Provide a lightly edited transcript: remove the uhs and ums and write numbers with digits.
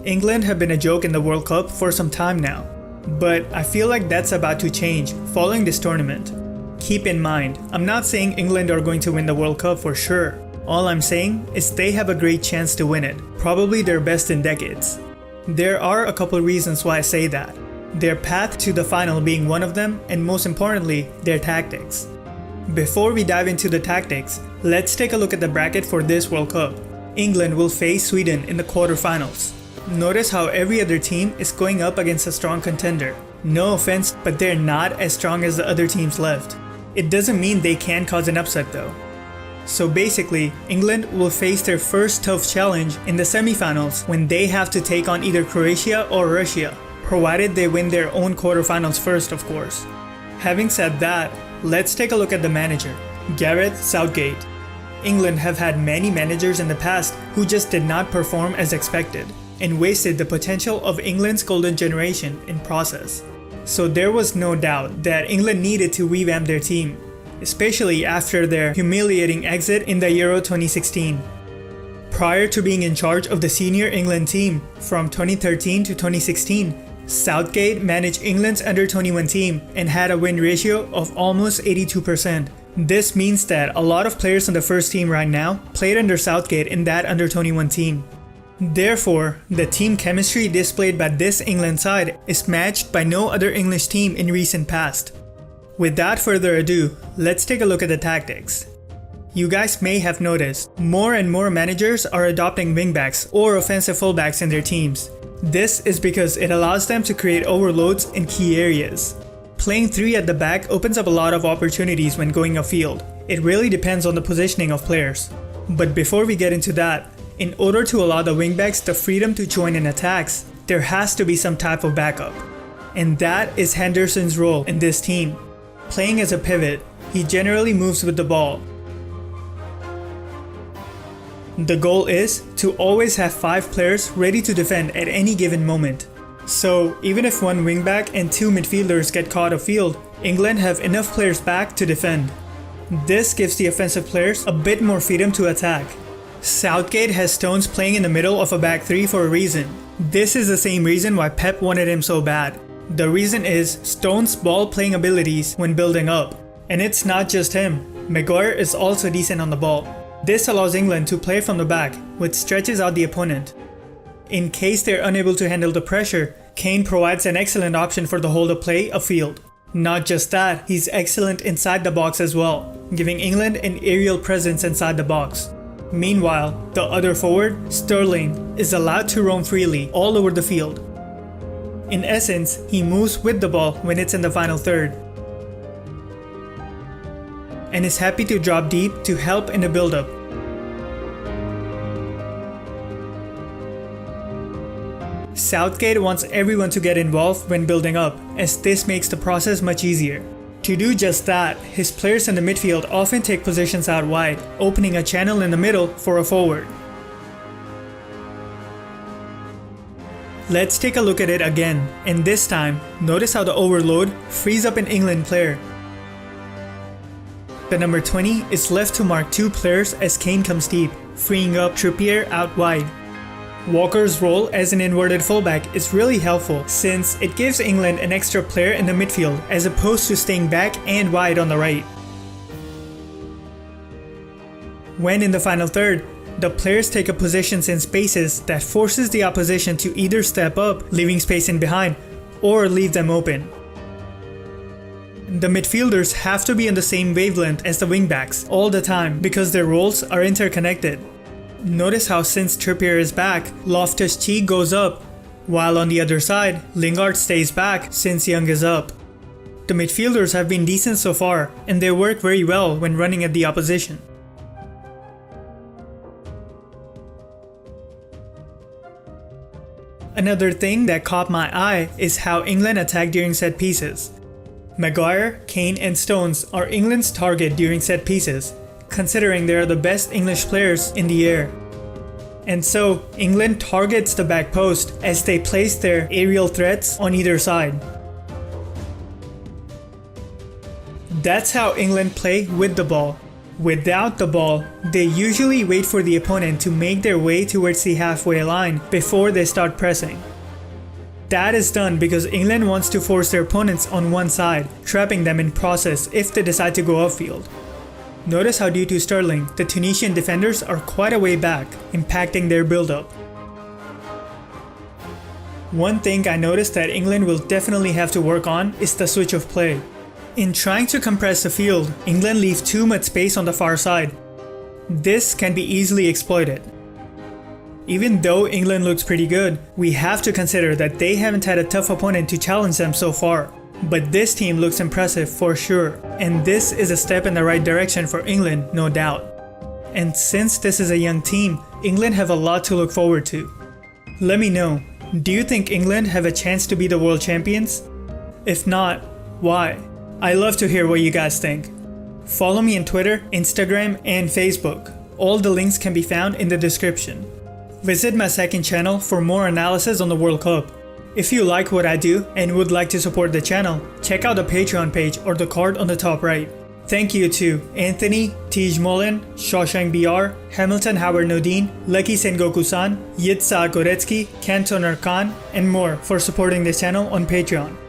England have been a joke in the World Cup for some time now, but I feel like that's about to change following this tournament. Keep in mind, I'm not saying England are going to win the World Cup for sure. All I'm saying is they have a great chance to win it, probably their best in decades. There are a couple reasons why I say that. Their path to the final being one of them, and most importantly, their tactics. Before we dive into the tactics, let's take a look at the bracket for this World Cup. England will face Sweden in the quarterfinals. Notice how every other team is going up against a strong contender. No offense, but they're not as strong as the other teams left. It doesn't mean they can cause an upset though. So basically, England will face their first tough challenge in the semifinals when they have to take on either Croatia or Russia, provided they win their own quarterfinals first, of course. Having said that, let's take a look at the manager, Gareth Southgate. England have had many managers in the past who just did not perform as expected and wasted the potential of England's golden generation in process. So there was no doubt that England needed to revamp their team, especially after their humiliating exit in the Euro 2016. Prior to being in charge of the senior England team from 2013 to 2016, Southgate managed England's under-21 team and had a win ratio of almost 82%. This means that a lot of players on the first team right now played under Southgate in that under-21 team. Therefore, the team chemistry displayed by this England side is matched by no other English team in recent past. Without further ado, let's take a look at the tactics. You guys may have noticed, more and more managers are adopting wingbacks or offensive fullbacks in their teams. This is because it allows them to create overloads in key areas. Playing 3 at the back opens up a lot of opportunities when going upfield. It really depends on the positioning of players. But before we get into that, in order to allow the wingbacks the freedom to join in attacks, there has to be some type of backup. And that is Henderson's role in this team. Playing as a pivot, he generally moves with the ball. The goal is to always have 5 players ready to defend at any given moment. So even if one wingback and 2 midfielders get caught upfield, England have enough players back to defend. This gives the offensive players a bit more freedom to attack. Southgate has Stones playing in the middle of a back 3 for a reason. This is the same reason why Pep wanted him so bad. The reason is Stones' ball playing abilities when building up. And it's not just him, Maguire is also decent on the ball. This allows England to play from the back, which stretches out the opponent. In case they're unable to handle the pressure, Kane provides an excellent option for the hold-up play upfield. Not just that, he's excellent inside the box as well, giving England an aerial presence inside the box. Meanwhile, the other forward, Sterling, is allowed to roam freely all over the field. In essence, he moves with the ball when it's in the final third, and is happy to drop deep to help in the build-up. Southgate wants everyone to get involved when building up, as this makes the process much easier. To do just that, his players in the midfield often take positions out wide, opening a channel in the middle for a forward. Let's take a look at it again, and this time, notice how the overload frees up an England player. The number 20 is left to mark 2 players as Kane comes deep, freeing up Trippier out wide. Walker's role as an inverted fullback is really helpful since it gives England an extra player in the midfield as opposed to staying back and wide on the right. When in the final third, the players take up positions in spaces that forces the opposition to either step up, leaving space in behind, or leave them open. The midfielders have to be on the same wavelength as the wingbacks all the time because their roles are interconnected. Notice how since Trippier is back, Loftus-Cheek goes up, while on the other side, Lingard stays back since Young is up. The midfielders have been decent so far, and they work very well when running at the opposition. Another thing that caught my eye is how England attack during set pieces. Maguire, Kane and Stones are England's target during set pieces, considering they are the best English players in the air. And so, England targets the back post as they place their aerial threats on either side. That's how England play with the ball. Without the ball, they usually wait for the opponent to make their way towards the halfway line before they start pressing. That is done because England wants to force their opponents on one side, trapping them in process if they decide to go upfield. Notice how due to Sterling, the Tunisian defenders are quite a way back, impacting their build-up. One thing I noticed that England will definitely have to work on is the switch of play. In trying to compress the field, England leave too much space on the far side. This can be easily exploited. Even though England looks pretty good, we have to consider that they haven't had a tough opponent to challenge them so far. But this team looks impressive for sure, and this is a step in the right direction for England, no doubt. And since this is a young team, England have a lot to look forward to. Let me know, do you think England have a chance to be the world champions? If not, why? I love to hear what you guys think. Follow me on Twitter, Instagram, and Facebook. All the links can be found in the description. Visit my second channel for more analysis on the World Cup. If you like what I do and would like to support the channel, check out the Patreon page or the card on the top right. Thank you to Anthony, Tej Molin, Shawshank BR, Hamilton Howard Nodine, Lucky Sengoku-san, Yitsa Goretsky, Kantoner Khan, and more for supporting this channel on Patreon.